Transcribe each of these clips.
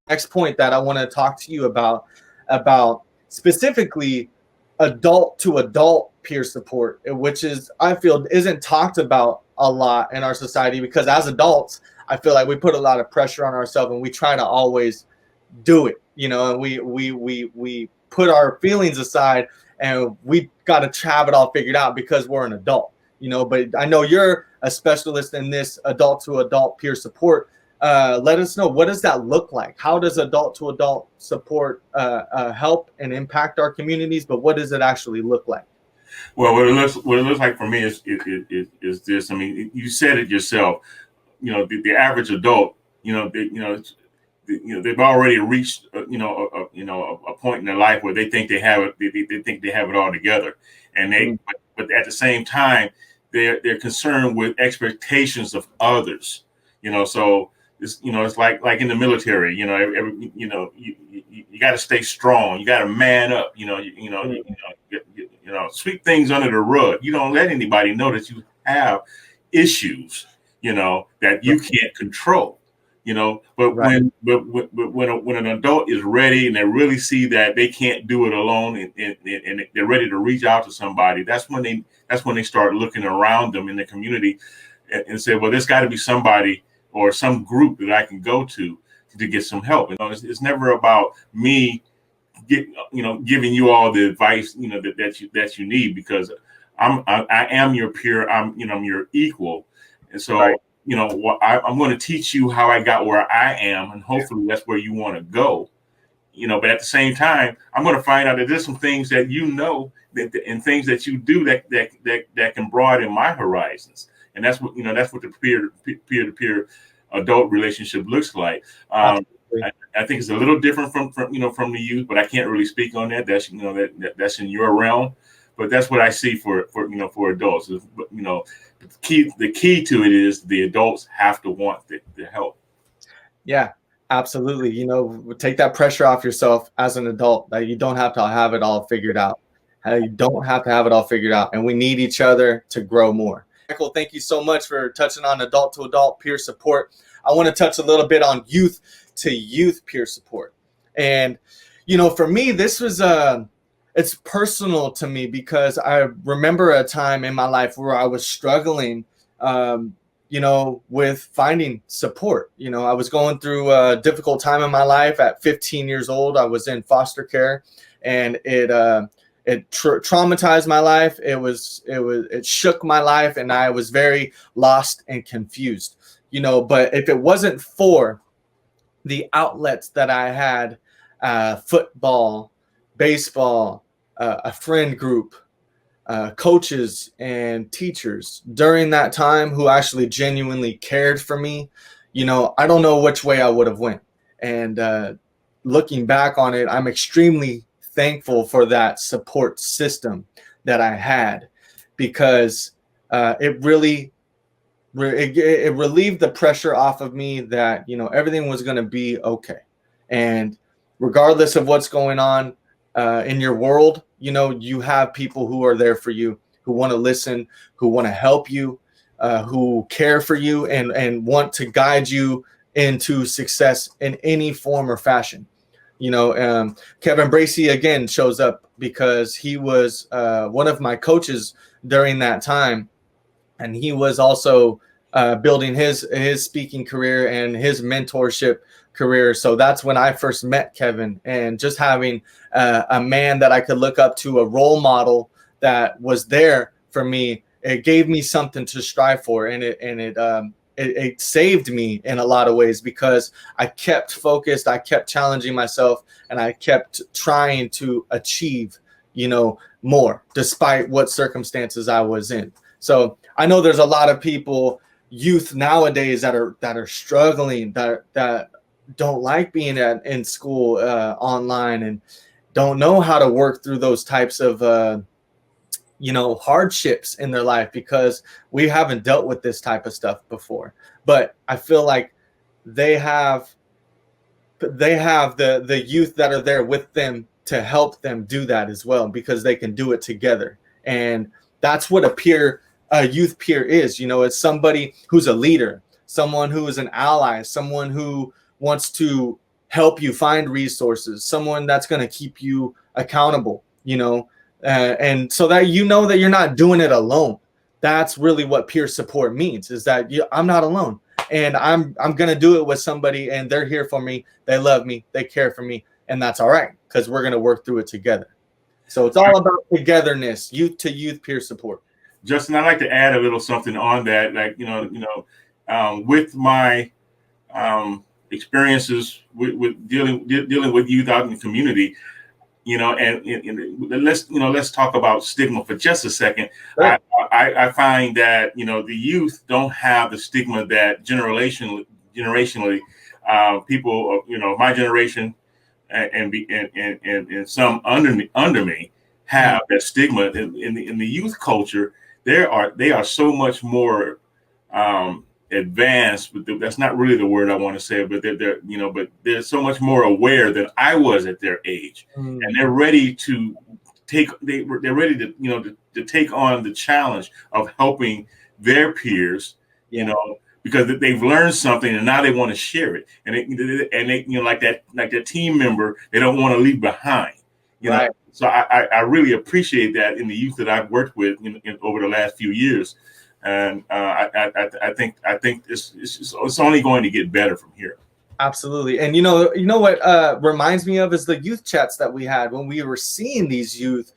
next point that I want to talk to you about specifically adult to adult peer support, which is, I feel, isn't talked about a lot in our society, because as adults, I feel like we put a lot of pressure on ourselves and we try to always do it, and we put our feelings aside, and we got to have it all figured out because we're an adult, but I know you're a specialist in this adult to adult peer support. Let us know, what does that look like? How does adult to adult support help and impact our communities, but what does it actually look like? Well, what it looks like for me is this. I mean, you said it yourself. The average adult, they've already reached, a point in their life where they think they have it. They think they have it all together, and but at the same time, they're concerned with expectations of others. So it's like in the military. You got to stay strong. You got to man up. Sweep things under the rug. You don't let anybody know that you have issues. That you can't control. But Right. when an adult is ready and they really see that they can't do it alone, and they're ready to reach out to somebody, that's when they start looking around them in the community and say, well, there's got to be somebody or some group that I can go to get some help. It's never about me giving you all the advice that you need, because I am your peer. I'm your equal, and so. Right. I'm going to teach you how I got where I am, and hopefully that's where you want to go. But at the same time, I'm going to find out that there's some things that and things that you do that can broaden my horizons, and that's what the peer to peer adult relationship looks like. I think it's a little different from the youth, but I can't really speak on that. That's that's in your realm, but that's what I see for adults. The key to it is the adults have to want the help. Yeah, absolutely. Take that pressure off yourself as an adult, that you don't have to have it all figured out. You don't have to have it all figured out, and we need each other to grow more. Mykel, thank you so much for touching on adult to adult peer support. I want to touch a little bit on youth to youth peer support. And, for me, this was it's personal to me, because I remember a time in my life where I was struggling, with finding support. I was going through a difficult time in my life. At 15 years old, I was in foster care, and it traumatized my life. It shook my life, and I was very lost and confused. But if it wasn't for the outlets that I had, football, baseball, a friend group, coaches and teachers during that time who actually genuinely cared for me, I don't know which way I would have went. And looking back on it, I'm extremely thankful for that support system that I had, because it really it relieved the pressure off of me that everything was going to be okay. And regardless of what's going on in your world, you have people who are there for you, who want to listen, who want to help you, who care for you, and want to guide you into success in any form or fashion. Kevin Bracey again shows up because he was one of my coaches during that time, and he was also building his speaking career and his mentorship career. So that's when I first met Kevin, and just having a man that I could look up to, a role model that was there for me, it gave me something to strive for, and it saved me in a lot of ways, because I kept focused, I kept challenging myself, and I kept trying to achieve, more, despite what circumstances I was in. So I know there's a lot of people, youth nowadays, that are struggling, that don't like being in school online, and don't know how to work through those types of hardships in their life, because we haven't dealt with this type of stuff before. But I feel like they have the youth that are there with them to help them do that as well, because they can do it together. And that's what a youth peer is. It's somebody who's a leader, someone who is an ally, someone who wants to help you find resources, someone that's going to keep you accountable, and so that you know that you're not doing it alone. That's really what peer support means, is that I'm not alone, and I'm going to do it with somebody, and they're here for me. They love me. They care for me. And that's all right, because we're going to work through it together. So it's all about togetherness, youth to youth peer support. Justin, I'd like to add a little something on that. Like, with my experiences with dealing with youth out in the community, and let's talk about stigma for just a second. Sure. I find that the youth don't have the stigma that generationally people my generation and some under me have that stigma in the youth culture. They are so much more advanced, but that's not really the word I want to say. But they're so much more aware than I was at their age, and they're ready to take. They're ready to to take on the challenge of helping their peers. Because they've learned something and now they want to share it, and they like that team member they don't want to leave behind. Right. So I really appreciate that in the youth that I've worked with over the last few years, and I think it's only going to get better from here. Absolutely. And you know what reminds me of is the youth chats that we had when we were seeing these youth,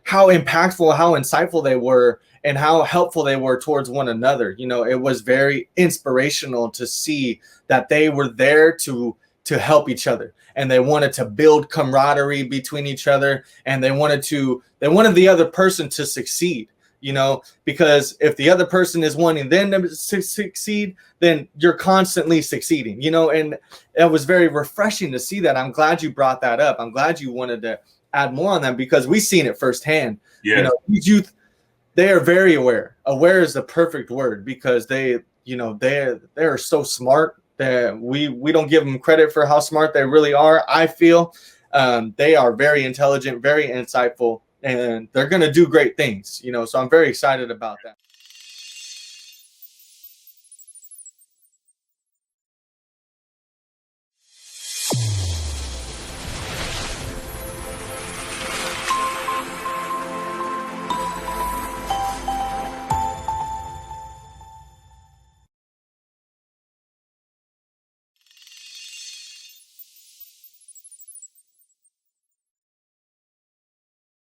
how impactful, how insightful they were, and how helpful they were towards one another. It was very inspirational to see that they were there to help each other, and they wanted to build camaraderie between each other, and they wanted the other person to succeed, because if the other person is wanting them to succeed, then you're constantly succeeding, and it was very refreshing to see that. I'm glad you brought that up. I'm glad you wanted to add more on that, because we've seen it firsthand. Yeah. These youth, they are very aware. Aware is the perfect word, because they're so smart that we don't give them credit for how smart they really are. I feel they are very intelligent, very insightful, and they're going to do great things. So I'm very excited about that.